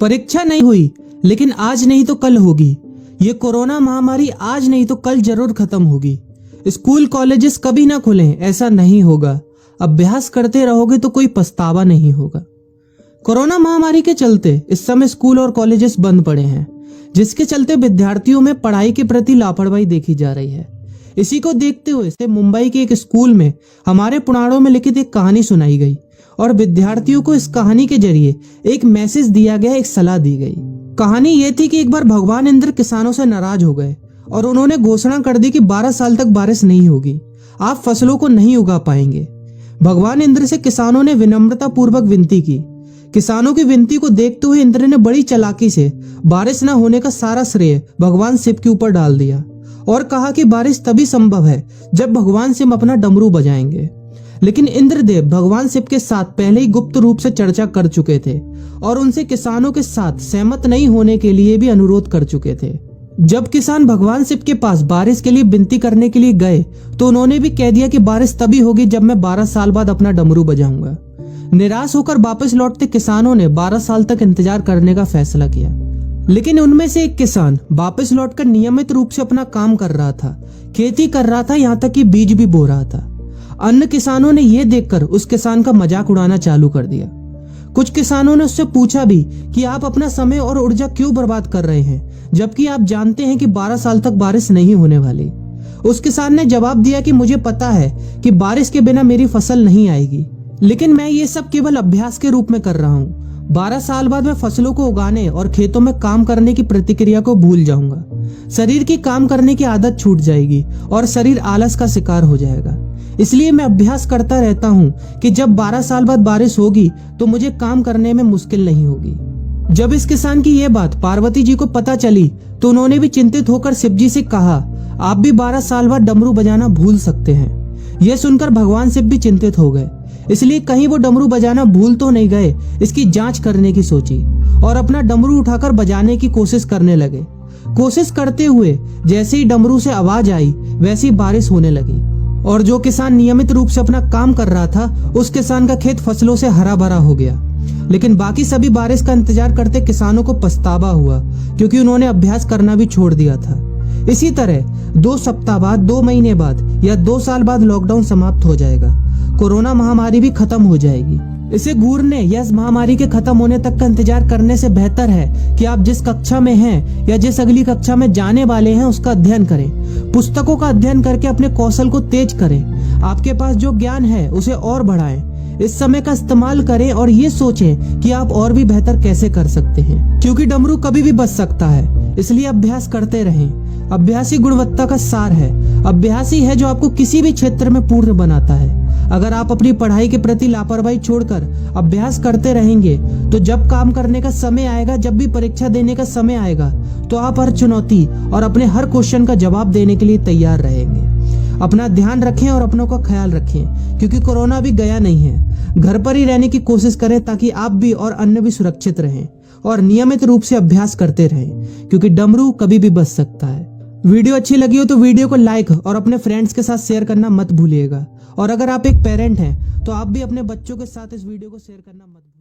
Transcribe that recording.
परीक्षा नहीं हुई, लेकिन आज नहीं तो कल होगी। ये कोरोना महामारी आज नहीं तो कल जरूर खत्म होगी। स्कूल कॉलेजेस कभी ना खुलें, ऐसा नहीं होगा। अभ्यास करते रहोगे तो कोई पछतावा नहीं होगा। कोरोना महामारी के चलते इस समय स्कूल और कॉलेजेस बंद पड़े हैं, जिसके चलते विद्यार्थियों में पढ़ाई के प्रति लापरवाही देखी जा रही है। इसी को देखते हुए मुंबई के एक स्कूल में हमारे पुराणों में लिखित एक कहानी सुनाई गई और विद्यार्थियों को इस कहानी के जरिए एक मैसेज दिया गया, एक सलाह दी गई। कहानी ये थी कि एक बार भगवान इंद्र किसानों से नाराज हो गए और उन्होंने घोषणा कर दी कि 12 साल तक बारिश नहीं होगी, आप फसलों को नहीं उगा पाएंगे। भगवान इंद्र से किसानों ने विनम्रता पूर्वक विनती की। किसानों की विनती को देखते हुए इंद्र ने बड़ी चालाकी से बारिश न होने का सारा श्रेय भगवान शिव के ऊपर डाल दिया और कहा कि बारिश तभी संभव है जब भगवान शिव अपना डमरू बजाएंगे। लेकिन इंद्रदेव भगवान शिव के साथ पहले ही गुप्त रूप से चर्चा कर चुके थे और उनसे किसानों के साथ सहमत नहीं होने के लिए भी अनुरोध कर चुके थे। जब किसान भगवान शिव के पास बारिश के लिए विनती करने के लिए गए तो उन्होंने भी कह दिया कि बारिश तभी होगी जब मैं 12 साल बाद अपना डमरू बजाऊंगा। निराश होकर वापस लौटते किसानों ने 12 साल तक इंतजार करने का फैसला किया। लेकिन उनमें से एक किसान वापस लौटकर नियमित रूप से अपना काम कर रहा था, खेती कर रहा था, यहाँ तक कि बीज भी बो रहा था। अन्य किसानों ने यह देखकर उस किसान का मजाक उड़ाना चालू कर दिया। कुछ किसानों ने उससे पूछा भी कि आप अपना समय और ऊर्जा क्यों बर्बाद कर रहे हैं, जबकि आप जानते हैं कि 12 साल तक बारिश नहीं होने वाली। उस किसान ने जवाब दिया कि मुझे पता है कि बारिश के बिना मेरी फसल नहीं आएगी, लेकिन मैं ये सब केवल अभ्यास के रूप में कर रहा हूँ। 12 साल बाद मैं फसलों को उगाने और खेतों में काम करने की प्रतिक्रिया को भूल जाऊंगा। शरीर की काम करने की आदत छूट जाएगी और शरीर आलस का शिकार हो जाएगा। इसलिए मैं अभ्यास करता रहता हूँ कि जब 12 साल बाद बारिश होगी तो मुझे काम करने में मुश्किल नहीं होगी। जब इस किसान की यह बात पार्वती जी को पता चली तो उन्होंने भी चिंतित होकर शिव जी से कहा, आप भी 12 साल बाद डमरू बजाना भूल सकते हैं। यह सुनकर भगवान शिव भी चिंतित हो गए, इसलिए कहीं वो डमरू बजाना भूल तो नहीं गए, इसकी जांच करने की सोची और अपना डमरू उठाकर बजाने की कोशिश करने लगे। कोशिश करते हुए जैसे ही डमरू से आवाज आई वैसी बारिश होने लगी और जो किसान नियमित रूप से अपना काम कर रहा था उस किसान का खेत फसलों से हरा भरा हो गया। लेकिन बाकी सभी बारिश का इंतजार करते किसानों को पछतावा हुआ, क्योंकि उन्होंने अभ्यास करना भी छोड़ दिया था। इसी तरह 2 सप्ताह बाद, 2 महीने बाद या 2 साल बाद लॉकडाउन समाप्त हो जाएगा। कोरोना महामारी भी खत्म हो जाएगी। इसे घूरने या इस महामारी के खत्म होने तक का इंतजार करने से बेहतर है कि आप जिस कक्षा में हैं या जिस अगली कक्षा में जाने वाले हैं उसका अध्ययन करें। पुस्तकों का अध्ययन करके अपने कौशल को तेज करें। आपके पास जो ज्ञान है उसे और बढ़ाएं। इस समय का इस्तेमाल करें और ये सोचें कि आप और भी बेहतर कैसे कर सकते हैं, क्योंकि डमरू कभी भी बच सकता है। इसलिए अभ्यास करते रहें। अभ्यास ही गुणवत्ता का सार है। अभ्यास ही है जो आपको किसी भी क्षेत्र में पूर्ण बनाता है। अगर आप अपनी पढ़ाई के प्रति लापरवाही छोड़कर अभ्यास करते रहेंगे तो जब काम करने का समय आएगा, जब भी परीक्षा देने का समय आएगा, तो आप हर चुनौती और अपने हर क्वेश्चन का जवाब देने के लिए तैयार रहेंगे। अपना ध्यान रखें और अपनों का ख्याल रखें, क्योंकि कोरोना भी गया नहीं है। घर पर ही रहने की कोशिश करें ताकि आप भी और अन्य भी सुरक्षित रहें और नियमित रूप से अभ्यास करते रहें, क्योंकि डमरू कभी भी बच सकता है। वीडियो अच्छी लगी हो तो वीडियो को लाइक और अपने फ्रेंड्स के साथ शेयर करना मत भूलिएगा। और अगर आप एक पेरेंट हैं तो आप भी अपने बच्चों के साथ इस वीडियो को शेयर करना मत भूलिएगा।